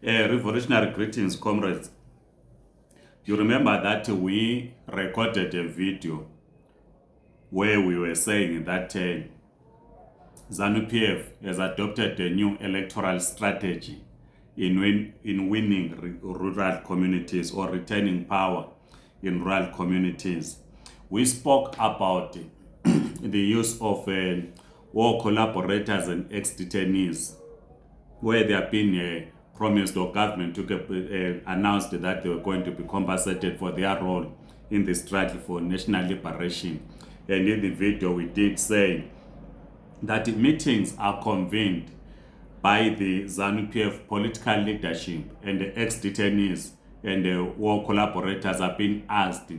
Revolutionary greetings, comrades. You remember that we recorded a video where we were saying that ZANU-PF has adopted a new electoral strategy in winning rural communities or retaining power in rural communities. We spoke about the use of war collaborators and ex-detainees, where they have been promised, or government took announced that they were going to be compensated for their role in the struggle for national liberation. And in the video, we did say that meetings are convened by the ZANU-PF political leadership, and the ex-detainees and the war collaborators are being asked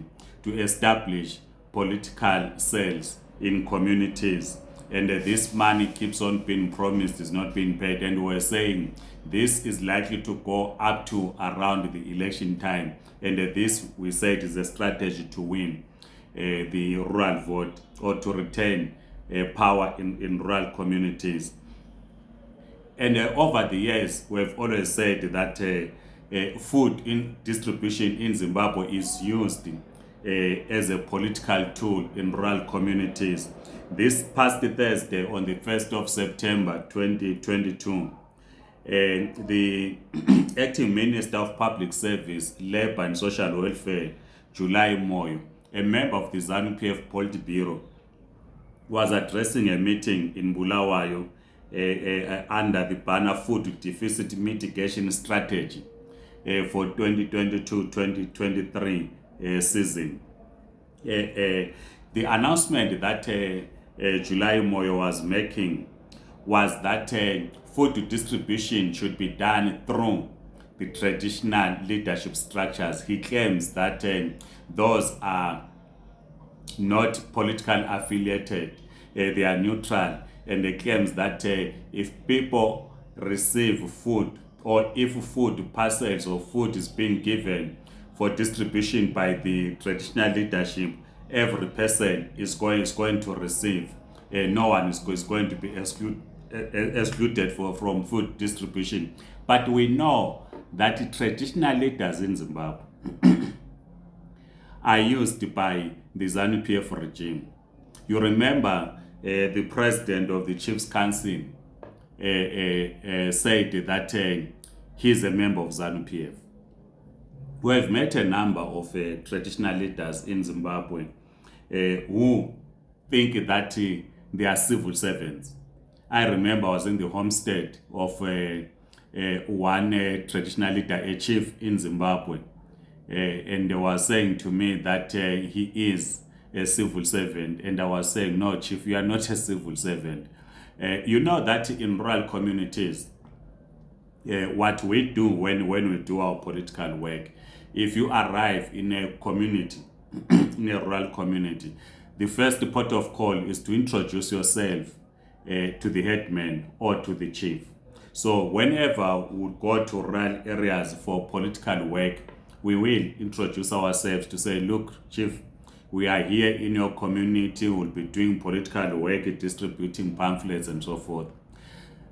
to establish political cells in communities. And this money keeps on being promised, is not being paid. And we're saying this is likely to go up to around the election time. And this, we said, is a strategy to win the rural vote, or to retain power in rural communities. And over the years, we've always said that food in distribution in Zimbabwe is used as a political tool in rural communities. This past Thursday, on the 1st of September 2022, the acting Minister of Public Service, Labour and Social Welfare, July Moyo, a member of the ZANU-PF Politburo, was addressing a meeting in Bulawayo under the banner Food Deficit Mitigation Strategy for 2022-2023 season. The announcement that July Moyo was making was that food distribution should be done through the traditional leadership structures. He claims that those are not political affiliated, they are neutral, and he claims that if people receive food, or if food parcels or food is being given for distribution by the traditional leadership, every person is going to receive. No one is going to be excluded from food distribution. But we know that traditional leaders in Zimbabwe are used by the ZANU-PF regime. You remember the president of the Chiefs Council said that he is a member of ZANU-PF. We have met a number of traditional leaders in Zimbabwe who think that they are civil servants. I remember I was in the homestead of one traditional leader, a chief in Zimbabwe, and they were saying to me that he is a civil servant, and I was saying, no, chief, you are not a civil servant. You know that in rural communities, what we do when we do our political work, if you arrive in a community, in a rural community, the first port of call is to introduce yourself to the headman or to the chief. So whenever we go to rural areas for political work, we will introduce ourselves to say, look, chief, we are here in your community, we'll be doing political work, distributing pamphlets and so forth.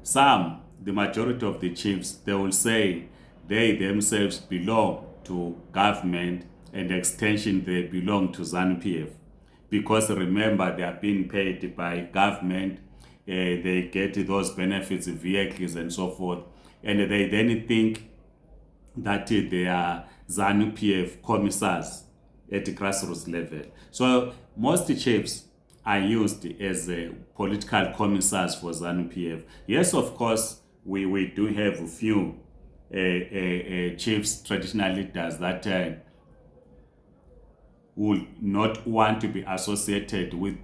The majority of the chiefs, they will say they themselves belong to government, and extension, they belong to ZANU-PF. Because remember, they are being paid by government, they get those benefits, vehicles and so forth, and they then think that they are ZANU-PF commissars at the grassroots level. So most chiefs are used as political commissars for ZANU-PF. Yes, of course, we do have a few chiefs, traditional leaders that would not want to be associated with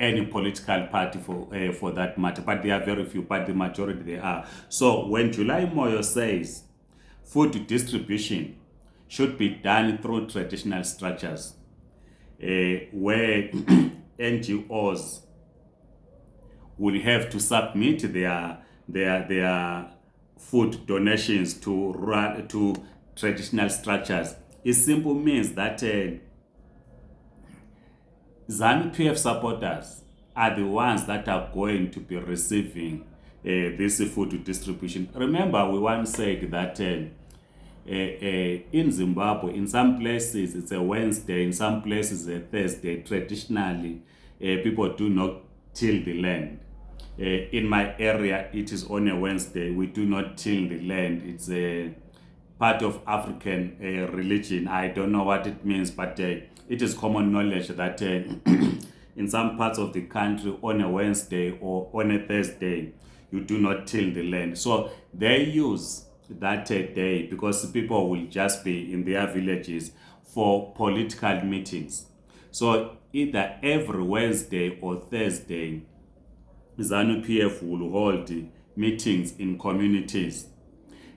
any political party for that matter, but they are very few, but the majority they are. So when July Moyo says food distribution should be done through traditional structures, where NGOs will have to submit their food donations to traditional structures, it simply means that ZANU-PF supporters are the ones that are going to be receiving this food distribution. Remember, we once said that in Zimbabwe, in some places it's a Wednesday, in some places a Thursday. Traditionally, people do not till the land. In my area, it is on a Wednesday. We do not till the land. It's a part of African religion. I don't know what it means, but it is common knowledge that in some parts of the country, on a Wednesday or on a Thursday, you do not till the land. So they use that day because people will just be in their villages for political meetings. So either every Wednesday or Thursday, ZANU PF will hold meetings in communities.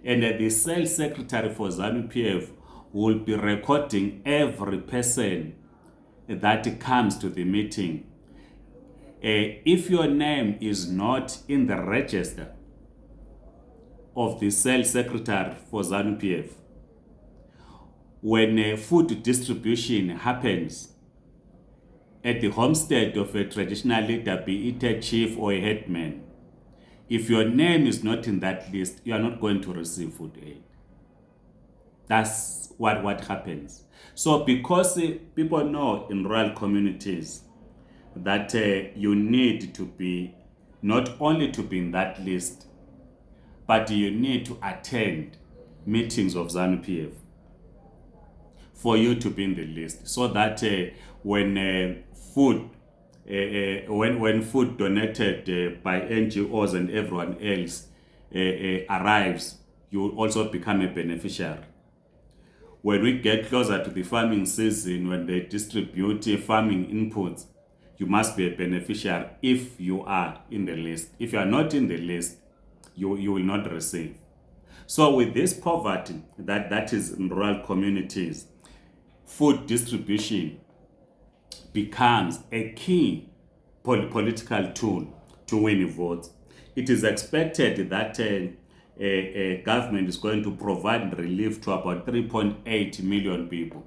And the sales secretary for ZANU PF will be recording every person that comes to the meeting. If your name is not in the register of the sales secretary for ZANU PF, when food distribution happens at the homestead of a traditional leader, be it a chief or a headman, if your name is not in that list, you are not going to receive food aid. That's what happens. So because people know in rural communities that you need to be, not only to be in that list, but you need to attend meetings of ZANU PF for you to be in the list, so that when food donated by NGOs and everyone else arrives, you will also become a beneficiary. When we get closer to the farming season, when they distribute farming inputs, you must be a beneficiary if you are in the list. If you are not in the list, you will not receive. So with this poverty that is in rural communities, food distribution becomes a key political tool to win votes. It is expected that a government is going to provide relief to about 3.8 million people.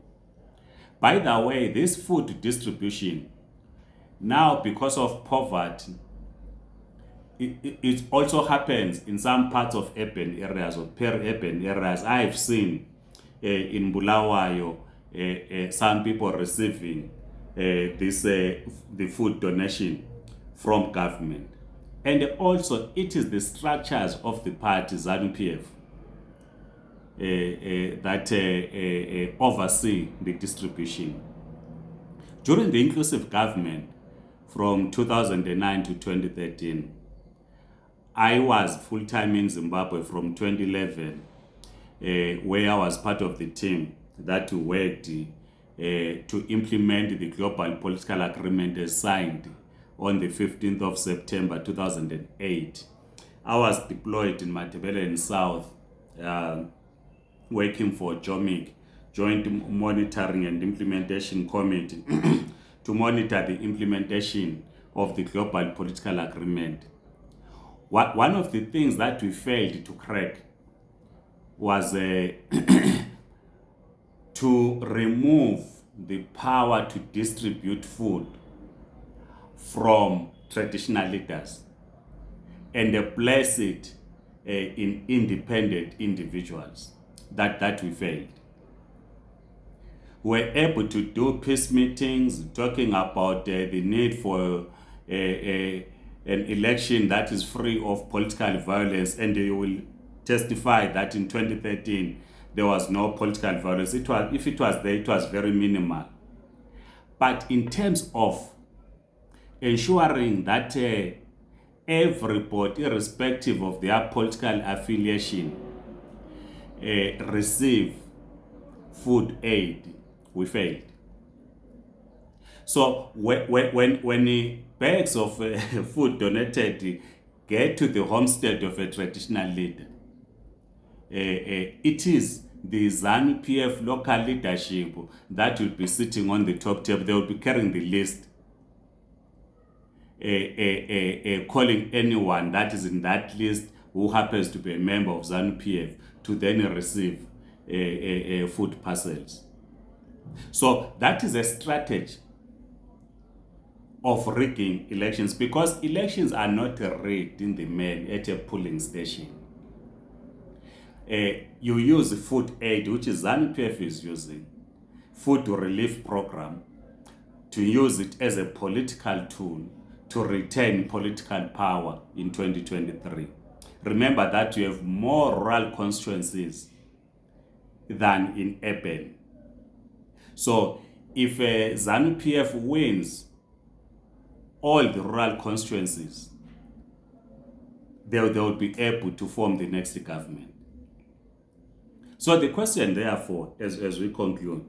By the way, this food distribution, now because of poverty, it also happens in some parts of urban areas or peri-urban areas. I've seen in Bulawayo some people receiving the food donation from government. And also it is the structures of the party ZANU PF that oversee the distribution. During the inclusive government from 2009 to 2013, I was full-time in Zimbabwe from 2011, where I was part of the team that worked to implement the global political agreement as signed on the 15th of September 2008. I was deployed in Matabele South, working for JOMIC, Joint Monitoring and Implementation Committee, to monitor the implementation of the global political agreement. One of the things that we failed to crack was to remove the power to distribute food from traditional leaders and place it in independent individuals. That we failed. We were able to do peace meetings talking about the need for an election that is free of political violence, and you will testify that in 2013 there was no political violence. If it was there, it was very minimal. But in terms of ensuring that everybody, irrespective of their political affiliation, receive food aid, we failed. So when the bags of food donated get to the homestead of a traditional leader, it is the ZANU PF local leadership that will be sitting on the top table. They will be carrying the list, calling anyone that is in that list who happens to be a member of ZANU PF to then receive food parcels. So that is a strategy of rigging elections, because elections are not rigged in the mail at a polling station. You use food aid, which is ZANU-PF is using, food relief program, to use it as a political tool to retain political power in 2023. Remember that you have more rural constituencies than in urban. So if ZANU-PF wins all the rural constituencies, they will be able to form the next government. So the question, therefore, as we conclude,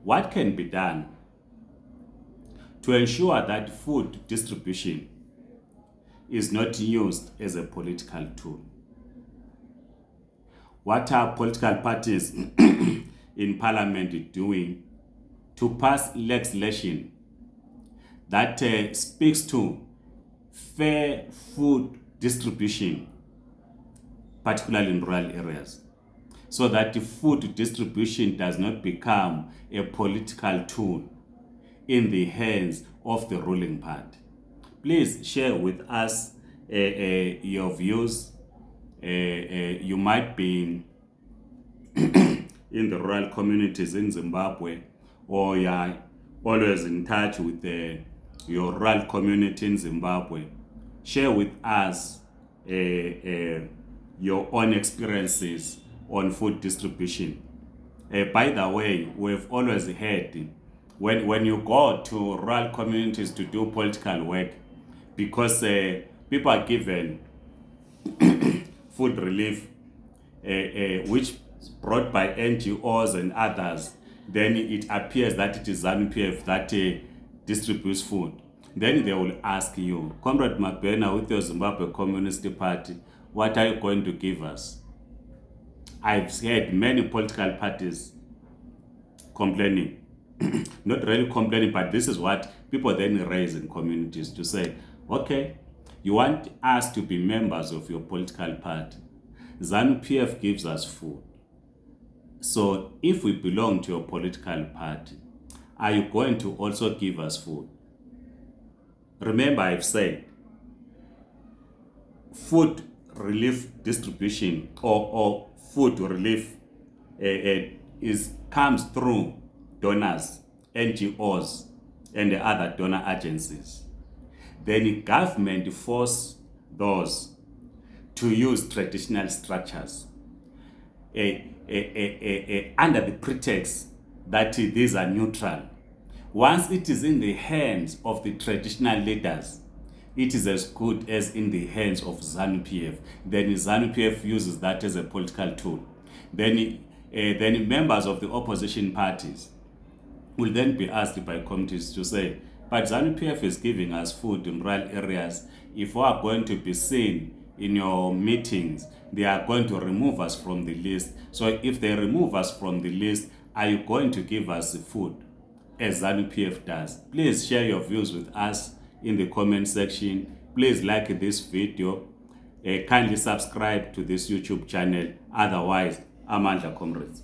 what can be done to ensure that food distribution is not used as a political tool? What are political parties in parliament doing to pass legislation that speaks to fair food distribution, particularly in rural areas, so that the food distribution does not become a political tool in the hands of the ruling party? Please share with us your views. You might be in the rural communities in Zimbabwe, or you are always in touch with your rural community in Zimbabwe. Share with us your own experiences on food distribution. By the way, we've always heard when you go to rural communities to do political work, because people are given food relief, which is brought by NGOs and others, then it appears that it is ZANU-PF that distributes food. Then they will ask you, Comrade Mabena, with your Zimbabwe Communist Party, what are you going to give us? I've heard many political parties complaining, not really complaining, but this is what people then raise in communities to say, okay, you want us to be members of your political party. ZANU-PF gives us food. So if we belong to your political party, are you going to also give us food? Remember, I've said food relief distribution or food relief comes through donors, NGOs, and the other donor agencies. Then the government force those to use traditional structures under the pretext that these are neutral. Once it is in the hands of the traditional leaders, it is as good as in the hands of ZANU-PF. Then ZANU-PF uses that as a political tool. Then members of the opposition parties will then be asked by committees to say, but ZANU-PF is giving us food in rural areas. If we are going to be seen in your meetings, they are going to remove us from the list. So if they remove us from the list, are you going to give us food as ZANU-PF does? Please share your views with us in the comment section. Please like this video. Kindly subscribe to this YouTube channel. Otherwise, Amandla Comrades.